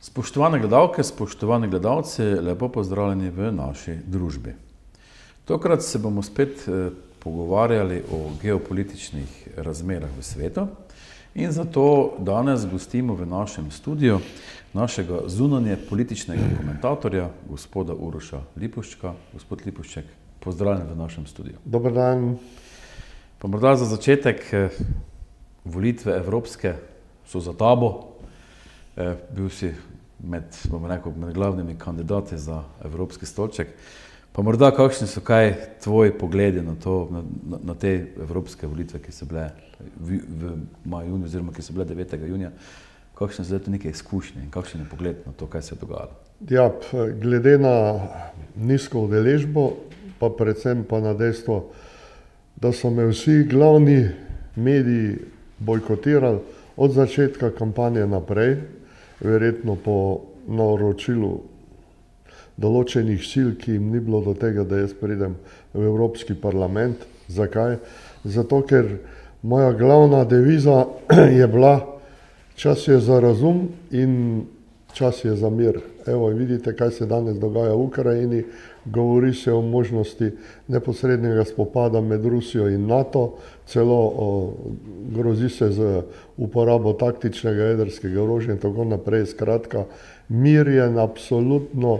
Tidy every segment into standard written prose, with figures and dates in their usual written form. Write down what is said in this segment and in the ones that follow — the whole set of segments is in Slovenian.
Spoštovane gledalke, spoštovani gledalci, lepo pozdravljeni v naši družbi. Tokrat se bomo spet pogovarjali o geopolitičnih razmerah v svetu in zato danes gostimo v našem studiu našega zunanje političnega komentatorja, gospoda Uroša Lipuščka. Gospod Lipušček, pozdravljen v našem studiu. Dober dan. Pa morda za začetek, volitve evropske so za tabo. Bil si med glavnimi kandidati za evropski stolček. Pa morda kakšni so kaj tvoji pogledi na te evropske volitve, ki so bile v maju, juniju, oziroma ki so bile 9. junija. Kakšne so to neke izkušnje in kakšen je pogled na to, kaj se je dogajalo? Ja, glede na nizko udeležbo, pa predvsem pa na dejstvo, da so me vsi glavni mediji bojkotirali od začetka kampanje naprej, verjetno po naročilu določenih sil, ki jim ni bilo do tega, da jaz pridem v Evropski parlament. Zakaj? Zato, ker moja glavna deviza je bila: čas je za razum in čas je za mir. Evo, vidite, kaj se danes dogaja v Ukrajini. Govori se o možnosti neposrednega spopada med Rusijo in NATO, celo grozi se z uporabo taktičnega jedrskega orožja in tako naprej. Skratka, mir je absolutno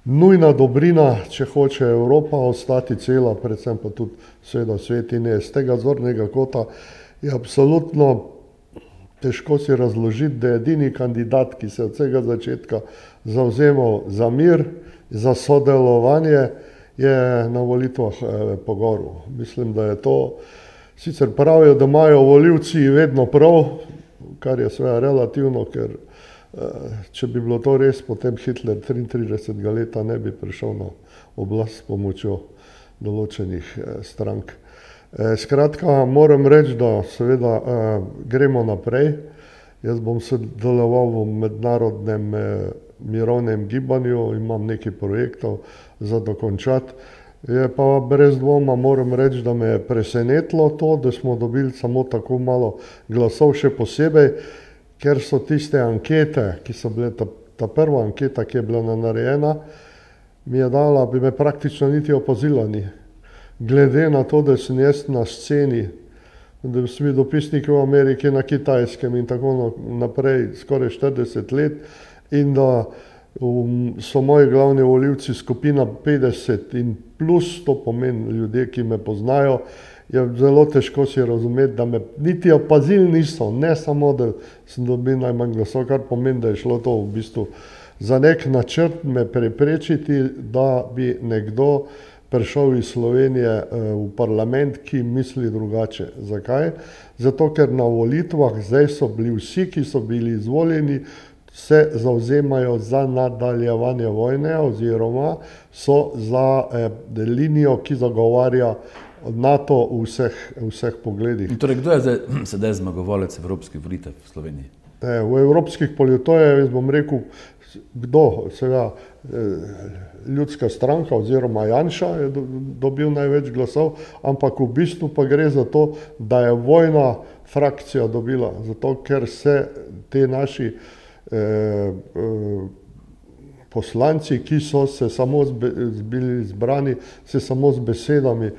nujna dobrina, če hoče Evropa ostati cela, predvsem pa tudi seveda svet. In z tega zornega kota je absolutno težko si razložiti, da je edini kandidat, ki se od vsega začetka zavzemal za mir, za sodelovanje, je na volitvah pogorel. Mislim, da je to, sicer pravijo, da imajo volivci vedno prav, kar je seveda relativno, ker če bi bilo to res, potem Hitler 33. leta ne bi prišel na oblast s pomočjo določenih strank. Skratka, moram reči, da seveda gremo naprej. Jaz bom sodeloval v mednarodnem mirovnem gibanju, imam nekaj projektov za dokončati. Je pa brez dvoma, moram reči, da me je presenetilo to, da smo dobili samo tako malo glasov, še posebej, ker so tiste ankete, ki so bile, ta prva anketa, ki je bila narejena, mi je dala, bi me praktično niti opazila ni. Glede na to, da sem jaz na sceni, da so mi dopisniki v Ameriki, na Kitajskem in tako naprej skoraj 40 let in da so moji glavni volivci skupina 50 in plus, to pomeni ljudje, ki me poznajo, je zelo težko si razumeti, da me niti opazili niso, ne samo, da sem dobil najmanj glasov, kar pomeni, da je šlo to v bistvu za nek načrt me preprečiti, da bi nekdo prišel iz Slovenije v parlament, ki misli drugače. Zakaj? Zato, ker na volitvah zdaj so bili vsi, ki so bili izvoljeni, se zavzemajo za nadaljevanje vojne oziroma so za linijo, ki zagovarja NATO v vseh pogledih. Torej, kdo je sedaj zmagovalec evropskih volitev v Sloveniji? V evropskih politojah, jaz bom rekel, kdo? Seveda Ljudska stranka oziroma Janša je dobil največ glasov, ampak v bistvu pa gre za to, da je vojna frakcija dobila, zato ker se te naši poslanci, ki so se samo bili zbrani, se samo z besedami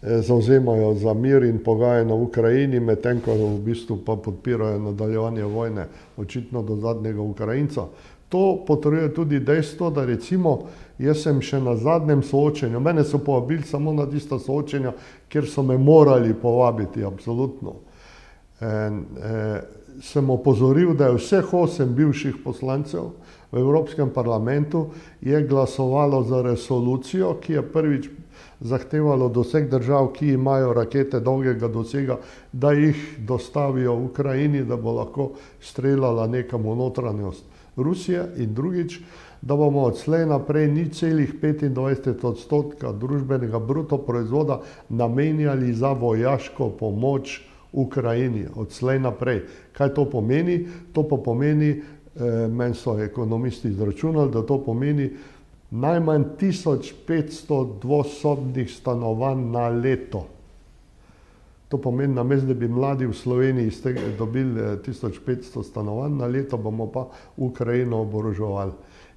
zavzemajo za mir in pogajanja v Ukrajini, medtem ko v bistvu pa podpirajo nadaljevanje vojne, očitno do zadnjega Ukrajinca. To potrjuje tudi dejstvo, da recimo jaz sem še na zadnjem soočenju, mene so povabili samo na tista soočenja, kjer so me morali povabiti, absolutno. Sem opozoril, da je vseh 8 bivših poslancev v Evropskem parlamentu je glasovalo za resolucijo, ki je prvič zahtevalo do vseh držav, ki imajo rakete dolgega dosega, da jih dostavijo v Ukrajini, da bo lahko streljala nekam v notranjost Rusije, in drugič, da bomo odslej naprej 0,25% družbenega bruto proizvoda namenjali za vojaško pomoč Ukrajini, odslej naprej. Kaj to pomeni? To pa pomeni, meni so ekonomisti izračunali, da to pomeni najmanj 1500 dvosobnih stanovanj na leto. To pomeni, namesto da bi mladi v Sloveniji dobili 1500 stanovanj na leto, bomo pa Ukrajino oboroževali.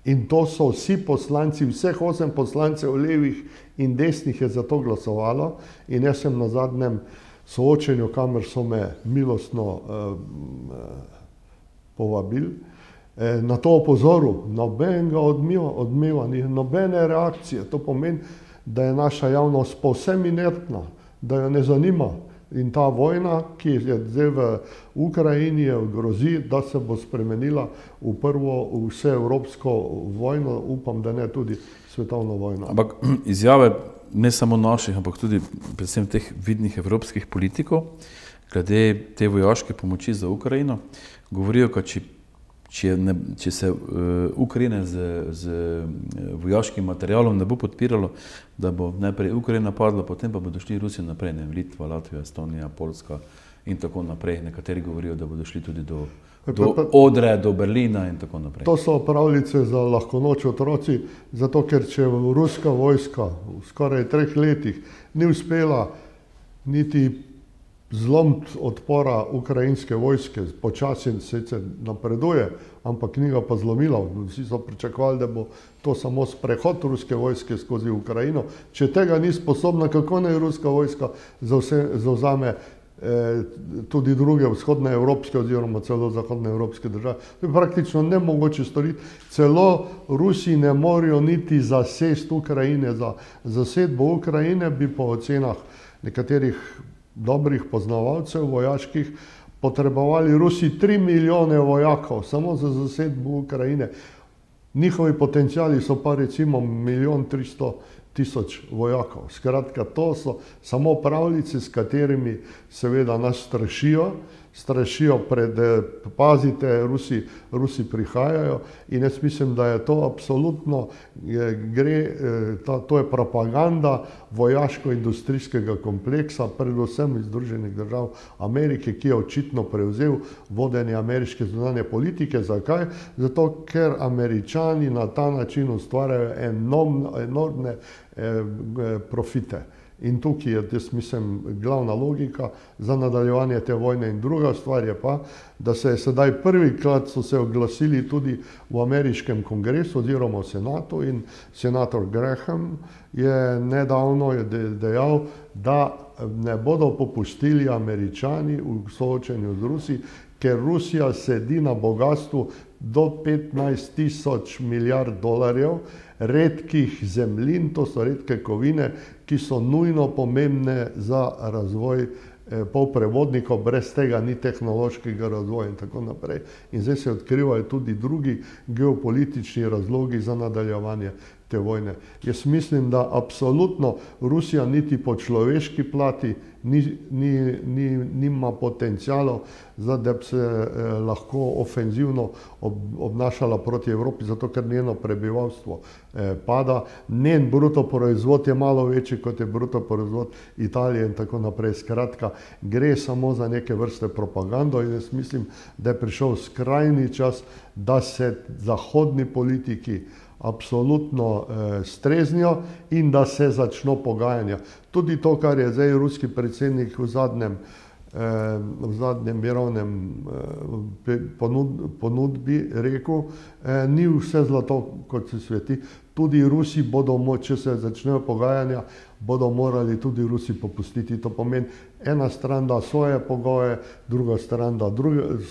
In to so vsi poslanci, vseh 8 poslancev levih in desnih je za to glasovalo in jaz sem na zadnjem soočenju, kamor so me milostno povabili, na to opozoril, nobenega odmeva, ni nobene reakcije. To pomeni, da je naša javnost povsem inertna, da jo ne zanima. In ta vojna, ki je zdaj v Ukrajini, grozi, da se bo spremenila v prvo vseevropsko vojno, upam, da ne tudi svetovno vojno. Ampak izjave ne samo naših, ampak tudi predvsem teh vidnih evropskih politikov, glede te vojaške pomoči za Ukrajino, govorijo, da če se Ukrajine z vojaškim materialom ne bo podpiralo, da bo najprej Ukrajina padla, potem pa bodo šli Rusi naprej, ne, Litva, Latvija, Estonija, Poljska in tako naprej. Nekateri govorijo, da bodo šli tudi do Odre, do Berlina in tako naprej. To so pravljice za lahko noč otroci, zato ker če ruska vojska v skoraj 3 letih ni uspela niti zlomiti odpora ukrajinske vojske, počasi se napreduje, ampak ni ga pa zlomila. Vsi so pričakovali, da bo to samo sprehod ruske vojske skozi Ukrajino. Če tega ni sposobna, kako naj ruska vojska zavzame tudi druge vzhodne evropske oziroma celo zahodne evropske države. To je praktično nemogoče storiti. Celo Rusi ne morejo niti zasesti Ukrajine. Za zasedbo Ukrajine bi po ocenah nekaterih dobrih poznavalcev vojaških potrebovali Rusi 3 milijone vojakov samo za zasedbo Ukrajine. Njihovi potenciali so pa recimo 1.300.000 vojakov. Skratka, to so samo pravljice, s katerimi seveda nas strašijo pred, pazite, Rusi prihajajo in jaz mislim, da je to absolutno, to je propaganda vojaško-industrijskega kompleksa, predvsem iz Združenih držav Amerike, ki je očitno prevzel vodenje ameriške zunanje politike. Zakaj? Zato, ker Američani na ta način ustvarjajo enormne profite. In tukaj je, jaz mislim, glavna logika za nadaljevanje te vojne. In druga stvar je pa, da se je sedaj prvikrat so se oglasili tudi v ameriškem kongresu oziroma v senatu in senator Graham je nedavno dejal, da ne bodo popustili Američani v soočenju z Rusi, ker Rusija sedi na bogatstvu do 15.000 milijard dolarjev redkih zemljin, to so redke kovine, ki so nujno pomembne za razvoj polprevodnikov, brez tega ni tehnološkega razvoja in tako naprej. In zdaj se odkrivajo tudi drugi geopolitični razlogi za nadaljevanje te vojne. Jaz mislim, da absolutno Rusija niti po človeški plati nima potencialov, da bi se lahko ofenzivno obnašala proti Evropi, zato ker njeno prebivalstvo pada. Njen bruto proizvod je malo večji, kot je bruto proizvod Italije in tako naprej. Skratka, gre samo za neke vrste propagando in jaz mislim, da je prišel skrajni čas, da se zahodni politiki absolutno streznijo in da se začno pogajanja. Tudi to, kar je zdaj ruski predsednik v zadnjem mirovnem ponudbi rekel, ni vse zlato, kot se sveti. Tudi Rusi bodo, če se začnejo pogajanja, bodo morali tudi Rusi popustiti. To pomeni, ena stran da svoje pogoje, druga stran da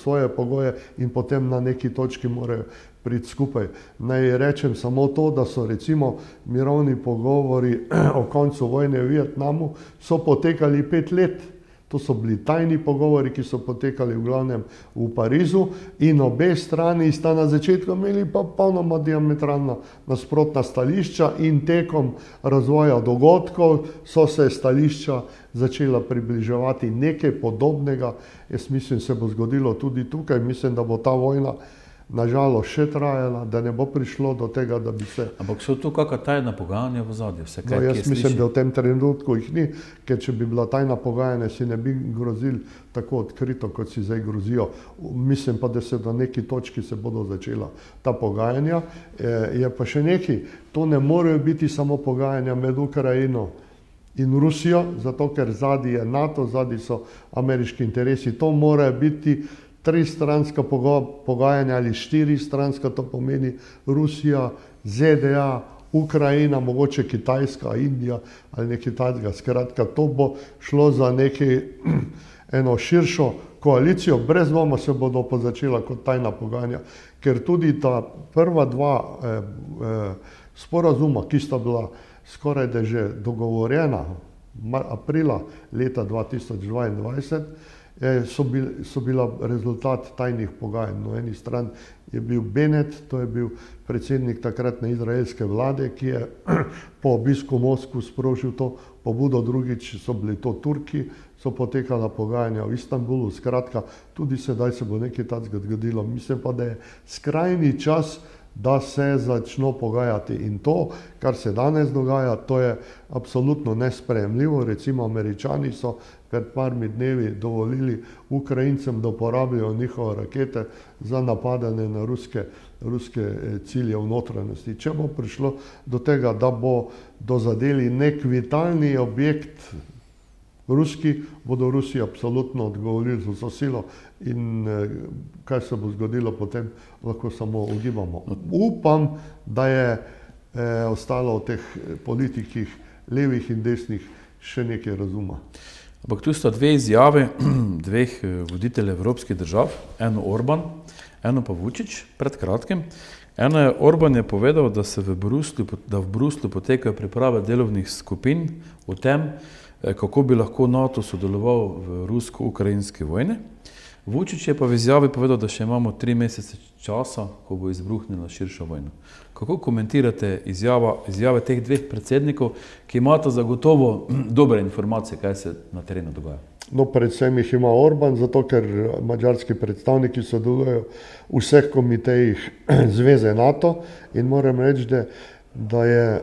svoje pogoje in potem na neki točki morajo priti skupaj. Naj rečem samo to, da so recimo mirovni pogovori o koncu vojne v Vietnamu so potekali 5 let. To so bili tajni pogovori, ki so potekali v glavnem v Parizu in obe strani sta na začetku imeli pa popolnoma diametralno nasprotna stališča in tekom razvoja dogodkov so se stališča začela približevati. Nekaj podobnega, jaz mislim, se bo zgodilo tudi tukaj. Mislim, da bo ta vojna nažalost še trajala, da ne bo prišlo do tega, da bi se... Ampak so tu kakšna tajna pogajanja v ozadju? No, jaz mislim, da v tem trenutku jih ni, ker če bi bila tajna pogajanja, si ne bi grozili tako odkrito, kot si zdaj grozijo. Mislim pa, da se do neki točki se bodo začela ta pogajanja. Je pa še nekaj, to ne morejo biti samo pogajanja med Ukrajino in Rusijo, zato ker zadnji je NATO, zadnji so ameriški interesi. To mora biti tristranska pogajanja ali štiristranska, to pomeni Rusija, ZDA, Ukrajina, mogoče Kitajska, Indija ali nekaj takega. Skratka, to bo šlo za eno širšo koalicijo, brez dvoma se bodo pa začela kot tajna pogajanja, ker tudi ta prva dva sporazuma, ki sta bila skoraj da že dogovorjena aprila leta 2022, so bila rezultat tajnih pogajanj. Na eni strani je bil Bennett, to je bil predsednik takratne izraelske vlade, ki je po obisku Moskvu sprožil to pobudo, drugič so bili to Turki, so potekala pogajanja v Istanbulu. Skratka, tudi sedaj se bo nekaj takega zgodilo. Mislim pa, da je skrajni čas, da se začno pogajati, in to, kar se danes dogaja, to je absolutno nesprejemljivo. Recimo Američani so pred parmi dnevi dovolili Ukrajincem, da uporabljajo njihove rakete za napadanje na ruske cilje v notranjosti. Če bo prišlo do tega, da bo dozadeli nek vitalni objekt ruski, bodo Rusi absolutno odgovorili z vso silo, in kaj se bo zgodilo potem, lahko samo ugibamo. Upam, da je ostalo v teh politikih levih in desnih še nekaj razuma. Ampak tu sta dve izjave dveh voditeljev evropskih držav, eno Orban, eno pa Vučić, pred kratkim. Orban je povedal, da v Bruslju potekajo priprave delovnih skupin o tem, kako bi lahko NATO sodeloval v rusko-ukrajinski vojni. Vučić je pa v izjavi povedal, da še imamo 3 mesece časa, ko bo izbruhnila širša vojna. Kako komentirate izjave teh dveh predsednikov, ki imata zagotovo dobre informacije, kaj se na terenu dogaja? No, predvsem jih ima Orban, zato ker madžarski predstavniki sodelujejo v vseh komitejih Zveze NATO, in moram reči, da je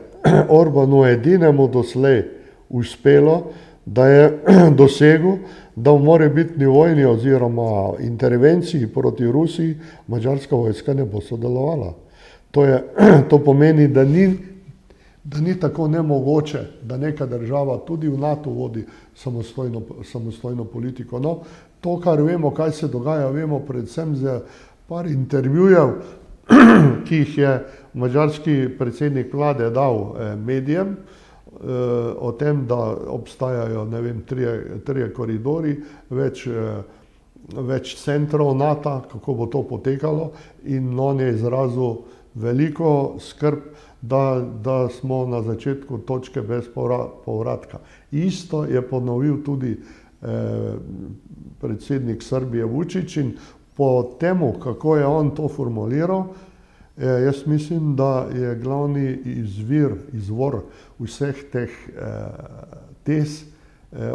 Orbanu edinemu doslej uspelo, da je dosegel, da v morebitni vojni oziroma intervenciji proti Rusiji madžarska vojska ne bo sodelovala. To pomeni, da ni tako nemogoče, da neka država tudi v NATO vodi samostojno politiko. No, to, kar vemo, kaj se dogaja, vemo predvsem z par intervjujev, ki jih je madžarski predsednik vlade dal medijem, o tem, da obstajajo, ne vem, trije koridori, več centrov NATO, kako bo to potekalo, in on je izrazil veliko skrb, da smo na začetku točke brez povratka. Isto je ponovil tudi predsednik Srbije Vučić, in po temu, kako je on to formuliral, jaz mislim, da je glavni izvor vseh teh tez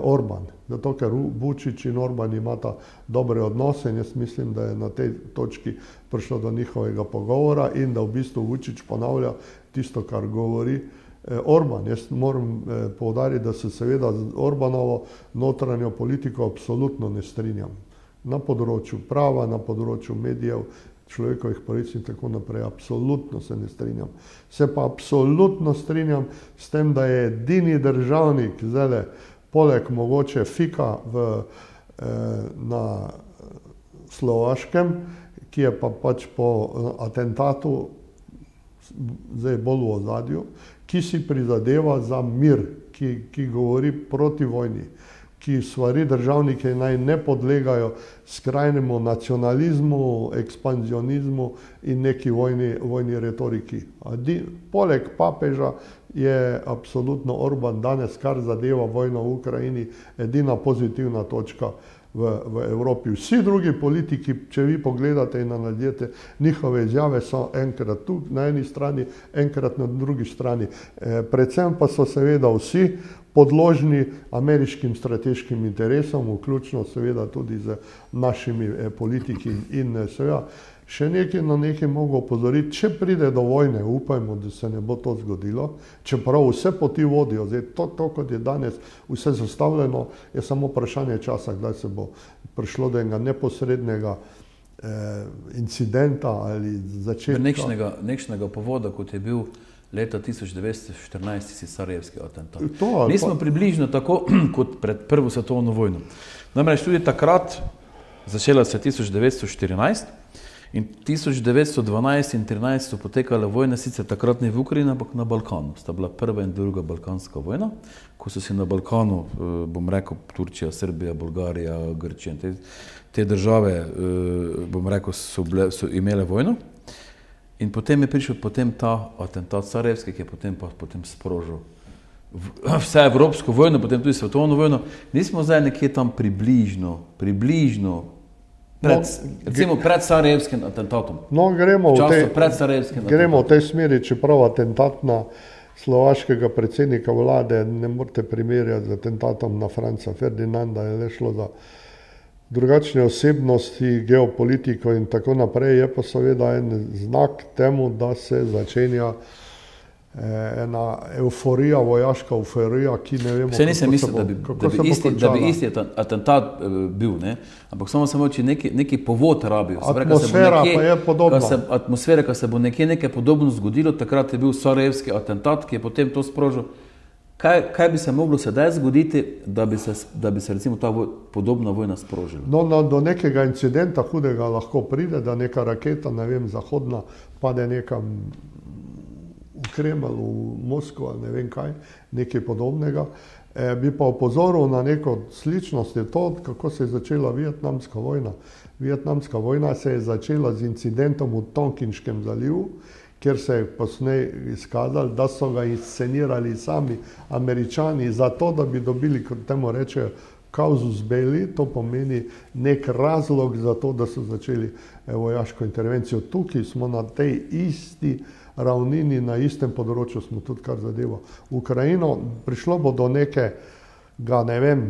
Orban. Zato, ker Vučić in Orban imata dobre odnose, in jaz mislim, da je na tej točki prišlo do njihovega pogovora in da v bistvu Vučić ponavlja tisto, kar govori Orban. Jaz moram poudariti, da se seveda z Orbanovo notranjo politiko absolutno ne strinjam. Na področju prava, na področju medijev, človekovih pravic in tako naprej, absolutno se ne strinjam. Se pa absolutno strinjam s tem, da je edini državnik, zdaj poleg mogoče Fika na Slovaškem, ki je pa pač po atentatu zdaj bolj v ozadju, ki si prizadeva za mir, ki govori proti vojni, ki svari državnike naj ne podlegajo skrajnemu nacionalizmu, ekspanzionizmu in neki vojni retoriki. Poleg papeža je absolutno Orban danes, kar zadeva vojno v Ukrajini, edina pozitivna točka v Evropi. Vsi drugi politiki, če vi pogledate in analizirate njihove izjave, so enkrat tu na eni strani, enkrat na drugi strani. Predvsem pa so seveda vsi podložni ameriškim strateškim interesom, vključno seveda tudi z našimi politiki, in seveda še nekaj na nekaj mogo opozoriti, če pride do vojne, upajmo, da se ne bo to zgodilo, čeprav vse poti vodijo, zdaj to, kot je danes vse zastavljeno, je samo vprašanje časa, kdaj se bo prišlo do enega neposrednega incidenta ali začetka. Nekšnega povoda, kot je bil leta 1914 si sarajevski atentat. To, Mi smo približno tako kot pred Prvo svetovno vojno. Namreč tudi takrat, začela se 1914 in 1912 in 13 so potekale vojne, sicer takrat ne v Ukrajini, ampak na Balkanu. Sta bila prva in druga balkanska vojna, ko so si na Balkanu, bom rekel, Turčija, Srbija, Bolgarija, Grčija, te države, bom rekel, so imele vojno. In potem je prišel ta atentat sarajevski, ki je potem sprožil vse evropsko vojno, potem tudi svetovno vojno. Nismo zdaj nekje tam približno, recimo pred sarajevskim atentatom. No, gremo v tej smeri, čeprav atentat na slovaškega predsednika vlade ne morete primerjati z atentatom na Franca Ferdinanda, je le šlo za drugačne osebnosti, geopolitiko in tako naprej, je pa seveda en znak temu, da se začenja ena euforija, vojaška euforija, ki ne vemo, da bi isti atentat bil, ne? Ampak samo če neki povod rabijo. Atmosfera pa je podobna. Atmosfera, ko se bo nekaj podobno zgodilo, takrat je bil sarajevski atentat, ki je potem to sprožil. Kaj bi se moglo sedaj zgoditi, da bi se recimo ta podobna vojna sprožila? No, do nekega incidenta hudega lahko pride, da neka raketa, ne vem, zahodna, pade nekam v Kremelj, v Moskvo, ne vem kaj, nekaj podobnega. Bi pa opozoril na neko sličnost, je to, kako se je začela Vietnamska vojna. Vietnamska vojna se je začela z incidentom v Tonkinškem zalivu, kjer se je posnej izkazalo, da so ga inscenirali sami Američani zato, da bi dobili, kot temu rečejo, casus belli, to pomeni nek razlog za to, da so začeli vojaško intervencijo. Tukaj smo na tej isti ravnini, na istem področju smo tudi kar zadeva Ukrajino. Prišlo bo do nekega, ne vem,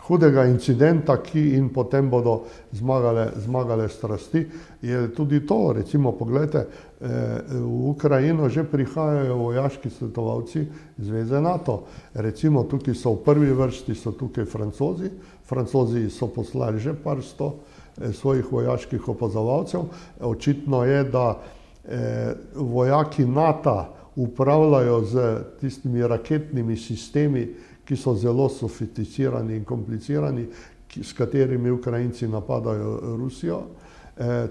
hudega incidenta, in potem bodo zmagale strasti. Je tudi to, recimo, pogledajte, v Ukrajino že prihajajo vojaški svetovalci Zveze NATO. Recimo, tukaj so v prvi vrsti so tukaj Francozi. Francozi so poslali že par sto svojih vojaških opazovalcev. Očitno je, da vojaki NATO upravljajo z tistimi raketnimi sistemi, ki so zelo sofisticirani in komplicirani, s katerimi Ukrajinci napadajo Rusijo.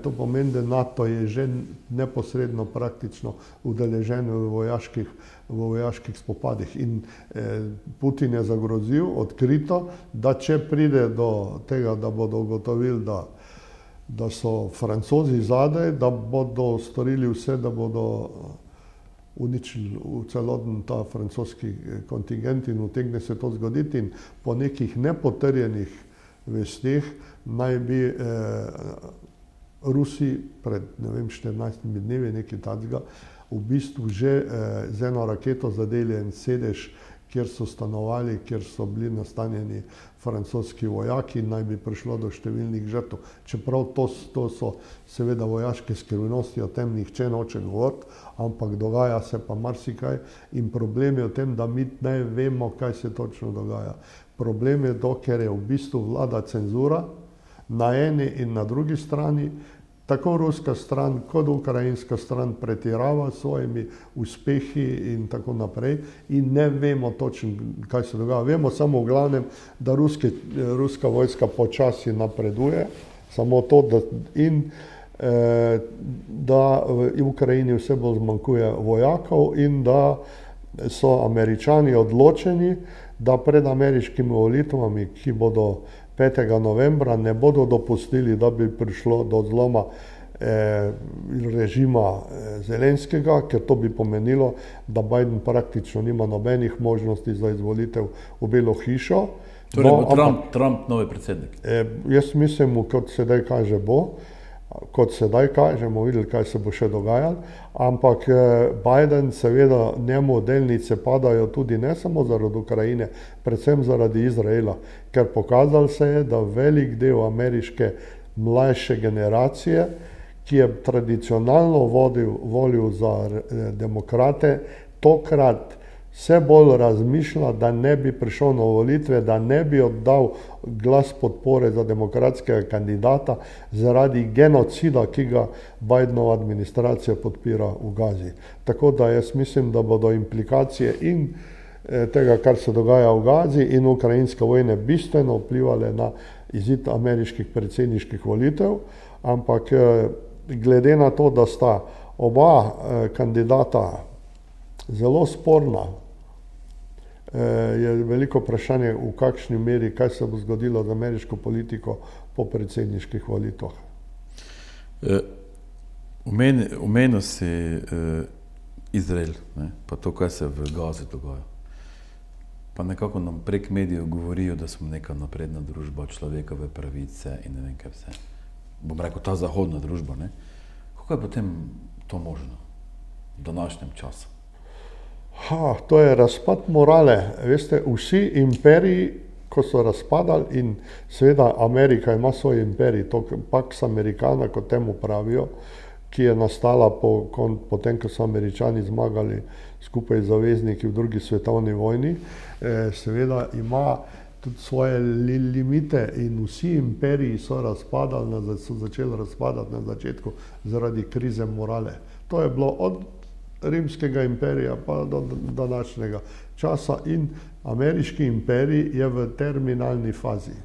To pomeni, da NATO je že neposredno praktično udeležen v vojaških spopadih. In Putin je zagrozil odkrito, da če pride do tega, da bodo ugotovili, da so Francozi zadaj, da bodo storili vse, da bodo uničili v celoten ta francoski kontingent in utegne se to zgoditi. In po nekih nepotrjenih vesteh naj bi Rusi pred, ne vem, 14 dnevi, nekaj takega, v bistvu že z eno raketo zadeli en sedež, kjer so stanovali, kjer so bili nastanjeni francoski vojaki in naj bi prišlo do številnih žrtev. Čeprav to so seveda vojaške skrivnosti, o tem nihče noče govoriti, ampak dogaja se pa marsikaj in problem je v tem, da mi ne vemo, kaj se točno dogaja. Problem je to, ker je v bistvu vlada cenzura na eni in na drugi strani. Tako ruska stran kot ukrajinska stran pretirava s svojimi uspehi in tako naprej in ne vemo točno, kaj se dogaja. Vemo samo v glavnem, da ruska vojska počasi napreduje, samo to, da v Ukrajini vse bolj zmanjkuje vojakov in da so Američani odločeni, da pred ameriškimi volitvami, ki bodo 5. novembra, ne bodo dopustili, da bi prišlo do zloma režima Zelenskega, ker to bi pomenilo, da Biden praktično nima nobenih možnosti za izvolitev v Belo hišo. Torej bo Trump novi predsednik? Jaz mislim, kot sedaj kaže, bo. Kot sedaj kaže, bomo videli, kaj se bo še dogajalo. Ampak Biden, seveda, njemu delnice padajo tudi ne samo zaradi Ukrajine, predvsem zaradi Izraela. Ker pokazalo se je, da velik del ameriške mlajše generacije, ki je tradicionalno volil za demokrate, tokrat vse bolj razmišlja, da ne bi prišel na volitve, da ne bi oddal glas podpore za demokratskega kandidata zaradi genocida, ki ga Bidenova administracija podpira v Gazi. Tako da jaz mislim, da bodo implikacije in tega, kar se dogaja v Gazi in ukrajinske vojne, bistveno vplivale na izid ameriških predsedniških volitev, ampak glede na to, da sta oba kandidata zelo sporna, je veliko vprašanje, v kakšni meri, kaj se bo zgodilo z ameriško politiko po predsedniških volitvah. Omenil si Izrael, ne, pa to, kaj se v Gazi dogaja. Pa nekako nam prek medijev govorijo, da smo neka napredna družba, človekove pravice in ne vem kaj vse. Bom rekel, ta zahodna družba, ne. Kako je potem to možno v današnjem času? To je razpad morale. Veste, vsi imperiji, ko so razpadali, in seveda Amerika ima svoj imperij, to Pax Americana, kot temu pravijo, ki je nastala potem, ko so Američani zmagali skupaj z zavezniki v drugi svetovni vojni, seveda ima tudi svoje limite in vsi imperiji so začeli razpadati na začetku zaradi krize morale. To je bilo od Rimskega imperija pa do današnjega časa in ameriški imperij je v terminalni fazi.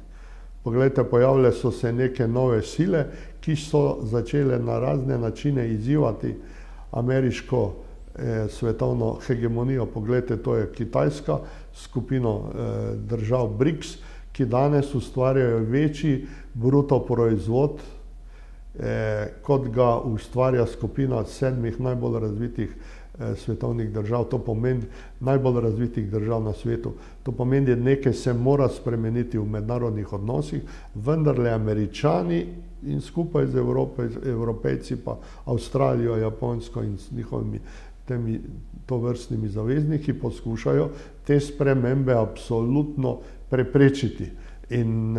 Poglejte, pojavile so se neke nove sile, ki so začele na razne načine izzivati ameriško svetovno hegemonijo. Poglejte, to je Kitajska, skupino držav BRICS, ki danes ustvarjajo večji bruto proizvod, kot ga ustvarja skupina 7 najbolj razvitih svetovnih držav. To pomeni najbolj razvitih držav na svetu. To pomeni, da nekaj se mora spremeniti v mednarodnih odnosih, vendarle Američani in skupaj z Evropejci pa Avstralijo, Japonsko in s njihovimi temi tovrstnimi zavezniki poskušajo te spremembe absolutno preprečiti. In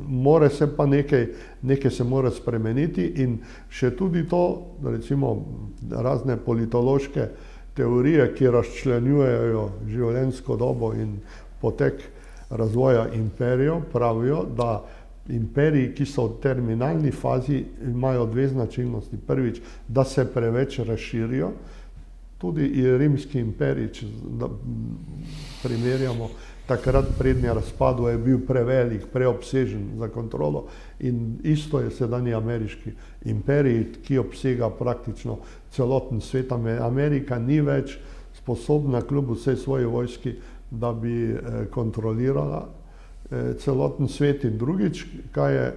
more se pa nekaj se mora spremeniti in še tudi to, recimo razne politološke teorije, ki razčlenjujejo življenjsko dobo in potek razvoja imperijev, pravijo, da imperiji, ki so v terminalni fazi, imajo dve značilnosti. Prvič, da se preveč razširijo, tudi Rimski imperij, če primerjamo, takrat prednji razpadu je bil prevelik, preobsežen za kontrolo in isto je sedanji ameriški imperij, ki obsega praktično celoten svet. Amerika ni več sposobna kljub vsej svoji vojski, da bi kontrolirala celoten svet. In drugič, kaj je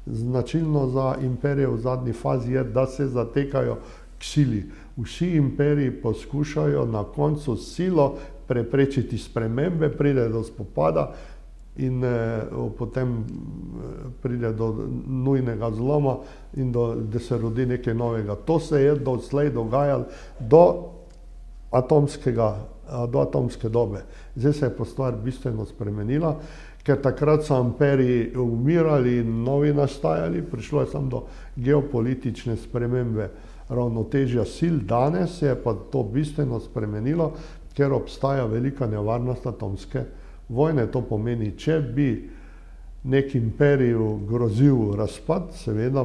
značilno za imperije v zadnji fazi, je, da se zatekajo k sili. Vsi imperiji poskušajo na koncu silo preprečiti spremembe, pride do spopada in potem pride do nujnega zloma in da se rodi nekaj novega. To se je doslej dogajalo do atomske dobe. Zdaj se je pa stvar bistveno spremenila, ker takrat so imperiji umirali in novi nastajali, prišlo je samo do geopolitične spremembe ravnotežja sil. Danes se je pa to bistveno spremenilo, ker obstaja velika nevarnost atomske vojne. To pomeni, če bi nek imperiju grozil razpad, seveda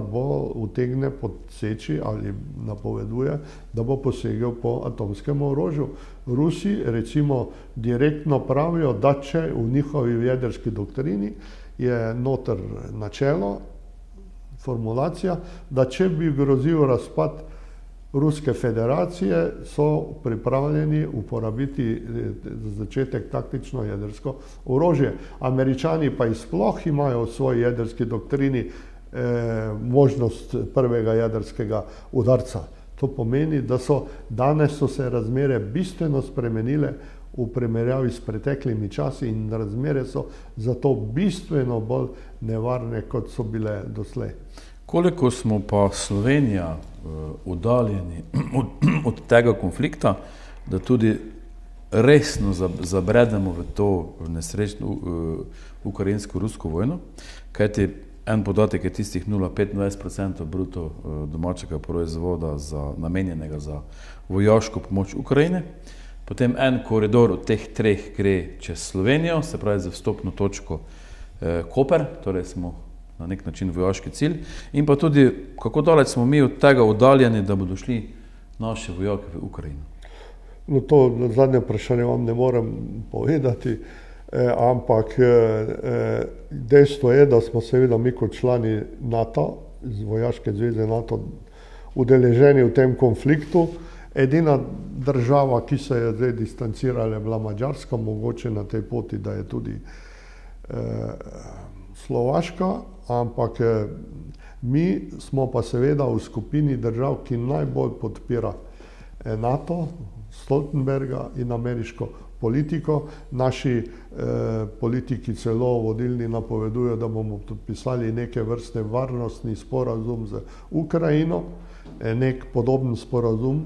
utegne podseči ali napoveduje, da bo posegel po atomskem orožju. Rusi recimo direktno pravijo, da če v njihovi jedrski doktrini je noter načelo, formulacija, da če bi grozil razpad Ruske federacije, so pripravljeni uporabiti za začetek taktično jedrsko orožje. Američani pa sploh imajo v svoji jedrski doktrini možnost prvega jedrskega udarca. To pomeni, da danes so se razmere bistveno spremenile v primerjavi s preteklimi časi in razmere so zato bistveno bolj nevarne, kot so bile doslej. Koliko smo pa Slovenija oddaljeni od tega konflikta, da tudi resno zabredemo v to nesrečno ukrajinsko-rusko vojno? Kajti en podatek je tistih 0,25% bruto domačega proizvoda namenjenega za vojaško pomoč Ukrajine, Potem en koridor od teh treh gre čez Slovenijo, se pravi za vstopno točko Koper, torej smo na nek način vojaški cilj. In pa tudi, kako daleč smo mi od tega oddaljeni, da bodo šli naši vojaki v Ukrajino. No, to zadnje vprašanje vam ne morem povedati, ampak dejstvo je, da smo seveda mi kot člani NATO, z vojaške zveze NATO, udeleženi v tem konfliktu. Edina država, ki se je zdaj distancirala, je bila Madžarska, mogoče na tej poti, da je tudi Slovaška, ampak mi smo pa seveda v skupini držav, ki najbolj podpira NATO, Stoltenberga in ameriško politiko. Naši politiki celo vodilni napovedujo, da bomo podpisali neke vrste varnostni sporazum z Ukrajino. Nek podoben sporazum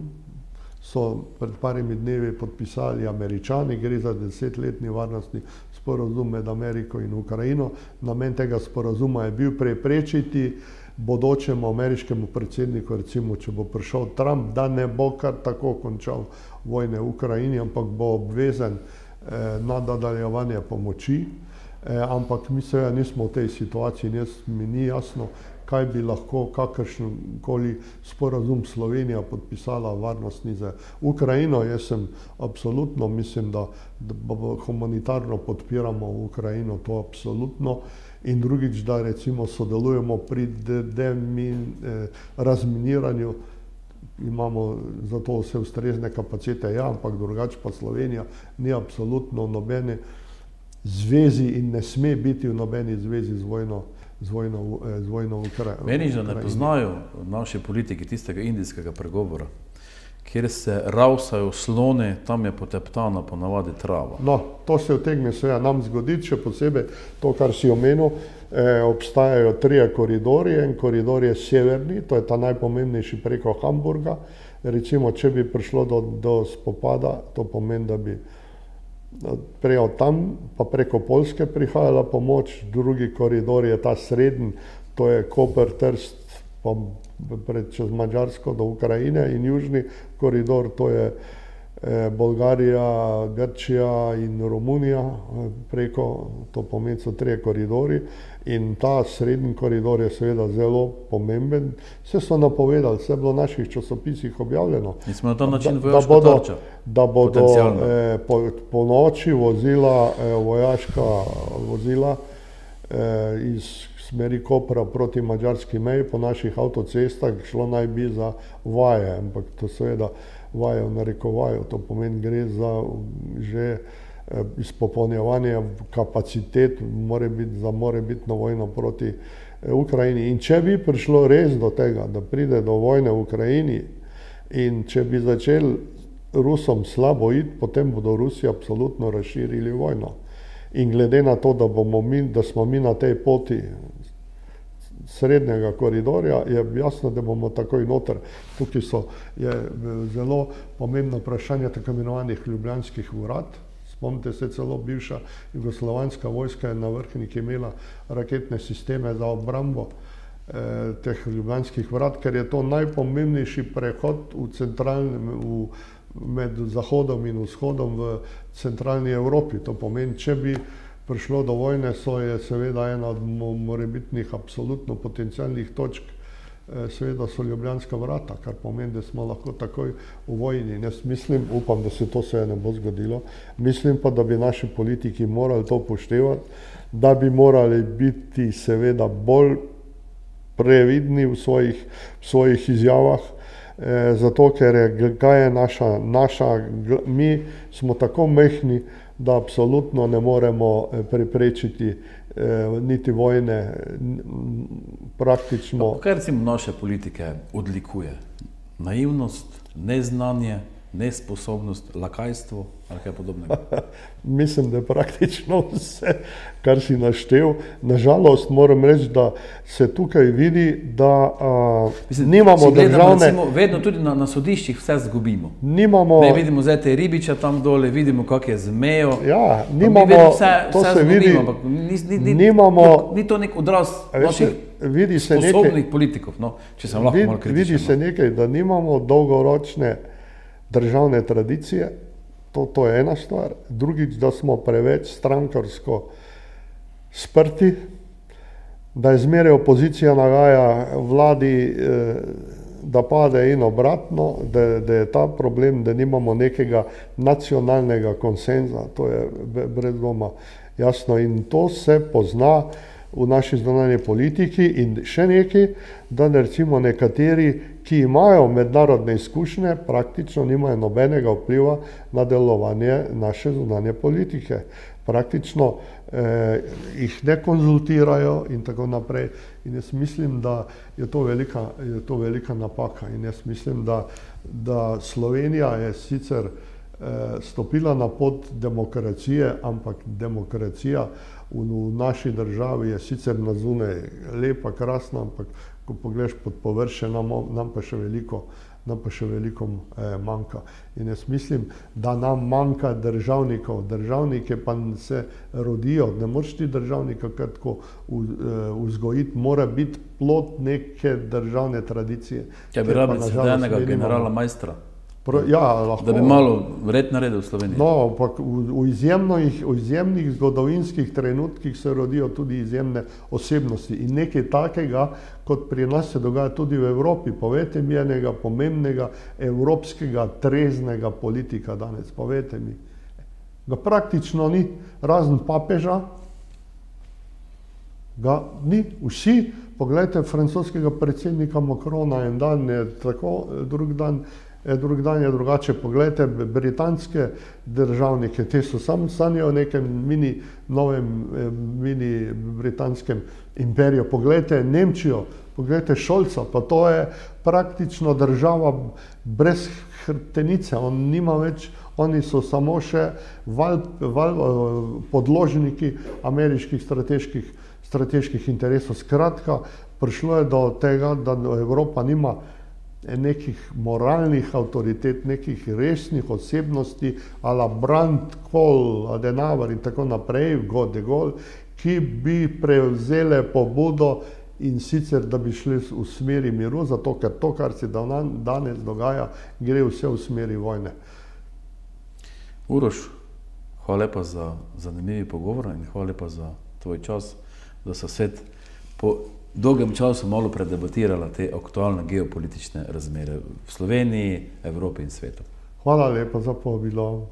so pred parimi dnevi podpisali Američani, gre za 10-letni varnostni sporazum med Ameriko in Ukrajino. Namen tega sporazuma je bil preprečiti bodočemu ameriškemu predsedniku, recimo, če bo prišel Trump, da ne bo kar tako končal vojne v Ukrajini, ampak bo obvezen na nadaljevanje pomoči. Ampak mi seveda nismo v tej situaciji in mi ni jasno, kaj bi lahko kakršenkoli sporazum Slovenija podpisala varnostni za Ukrajino. Jaz sem absolutno, mislim, da humanitarno podpiramo Ukrajino, to absolutno. In drugič, da recimo sodelujemo pri razminiranju, imamo za to vse ustrezne kapacitete, ja, ampak drugače pa Slovenija ni absolutno v nobeni zvezi in ne sme biti v nobeni zvezi z vojno v Ukrajini. Meniš, da ne poznajo naši politiki tistega indijskega pregovora, kjer se ravsajo sloni, tam je poteptana ponavadi trava. No, to se utegne seveda nam zgoditi, še posebej to, kar si omenil, obstajajo 3 koridorji, en koridor je severni, to je ta najpomembnejši preko Hamburga. Recimo, če bi prišlo do spopada, to pomeni, da bi prej od tam pa preko Poljske prihajala pomoč. Drugi koridor je ta srednji, to je Koper, Trst, pa čez Madžarsko do Ukrajine, in južni koridor, to je Bolgarija, Grčija in Romunija preko, to pomeni so 3 koridori. In ta srednji koridor je seveda zelo pomemben. Vse so napovedali, vse je bilo v naših časopisih objavljeno. In smo na ta način vojaška tarča. Da bodo po noči vozila, vojaška vozila iz smeri Kopra proti madžarski meji po naših avtocestah, šlo naj bi za vaje, ampak to seveda vaje v narekovaju, to pomeni gre za že izpopolnjevanje kapacitet za morebitno vojno proti Ukrajini. In če bi prišlo res do tega, da pride do vojne v Ukrajini in če bi začeli Rusom slabo iti, potem bodo Rusi absolutno razširili vojno. In glede na to, da smo mi na tej poti srednjega koridorja, je jasno, da bomo takoj noter. Tukaj je zelo pomembno vprašanje tako imenovanih ljubljanskih vrat. Spomnite se, celo bivša jugoslovanska vojska je na Vrhniki imela raketne sisteme za obrambo teh ljubljanskih vrat, ker je to najpomembnejši prehod med Zahodom in Vzhodom v centralni Evropi. To pomeni, če bi prišlo do vojne, je seveda ena od morebitnih absolutno potencialnih točk, seveda so ljubljanska vrata, kar pomeni, da smo lahko takoj v vojni. Jaz mislim, upam, da se to ne bo zgodilo, mislim pa, da bi naši politiki morali to upoštevati, da bi morali biti seveda bolj previdni v svojih izjavah, zato ker je mi smo tako majhni, da absolutno ne moremo preprečiti niti vojne, praktično. Kaj recimo naše politike odlikuje? Naivnost, neznanje, nesposobnost, lakajstvo ali kaj podobnega? Mislim, da je praktično vse, kar si naštel. Nažalost moram reči, da se tukaj vidi, da nimamo državne... Recimo, vedno tudi na sodiščih vse zgubimo. Nimamo... Ne vidimo zdaj te ribiče tam dole, vidimo, kak je zmejo. Ja, nimamo... Vse se vidi, ampak ni to nek odraz naših sposobnih politikov, no, če sem lahko malo kritičen. Vidi se nekaj, da nimamo dolgoročne državne tradicije, To je ena stvar. Drugič, da smo preveč strankarsko sprti, da je zmeraj opozicija nagaja vladi, da pade in obratno, da je ta problem, da nimamo nekega nacionalnega konsenza, to je brez dvoma jasno in to se pozna v naši zunanji politiki in še nekaj, da recimo nekateri, ki imajo mednarodne izkušnje, praktično nimajo nobenega vpliva na delovanje naše zunanje politike. Praktično jih ne konzultirajo in tako naprej. In jaz mislim, da je to velika napaka. In jaz mislim, da Slovenija je sicer stopila na pot demokracije, ampak demokracija v naši državi je sicer na zunaj lepa, krasna, ampak ko pogledaš pod površje, nam pa še veliko manjka. In jaz mislim, da nam manjka državnikov. Državnike pa se rodijo. Ne moreš ti državnika kar tako vzgojiti, mora biti plod neke državne tradicije. Ja, bi rabili sedanjega generala Majstra. Ja, lahko. Da bi malo red naredil v Sloveniji. No, ampak v izjemnih zgodovinskih trenutkih se rodijo tudi izjemne osebnosti. In nekaj takega, kot pri nas se dogaja tudi v Evropi. Povejte mi enega pomembnega evropskega treznega politika danes. Povejte mi. Ga praktično ni, razen papeža, ga ni. Vsi, poglejte, francoskega predsednika Macrona, en dan je tako, drug dan je drugače. Poglejte, britanske državnike, te so sam sanjajo o nekem mini britanskem imperiju. Poglejte Nemčijo, poglejte Scholza, pa to je praktično država brez hrbtenice. On nima več, oni so samo še podložniki ameriških strateških interesov. Skratka, prišlo je do tega, da Evropa nima nekih moralnih avtoritet, nekih resnih osebnosti, ala Brandt, Kohl, Adenauer in tako naprej, de Gaulle, ki bi prevzele pobudo in sicer, da bi šli v smeri miru, zato ker to, kar se danes dogaja, gre vse v smeri vojne. Uroš, hvala lepa za zanimivi pogovor in hvala lepa za tvoj čas, da so svet po dolgem času malo predebatirala te aktualne geopolitične razmere v Sloveniji, Evropi in svetu. Hvala lepa za povabilo.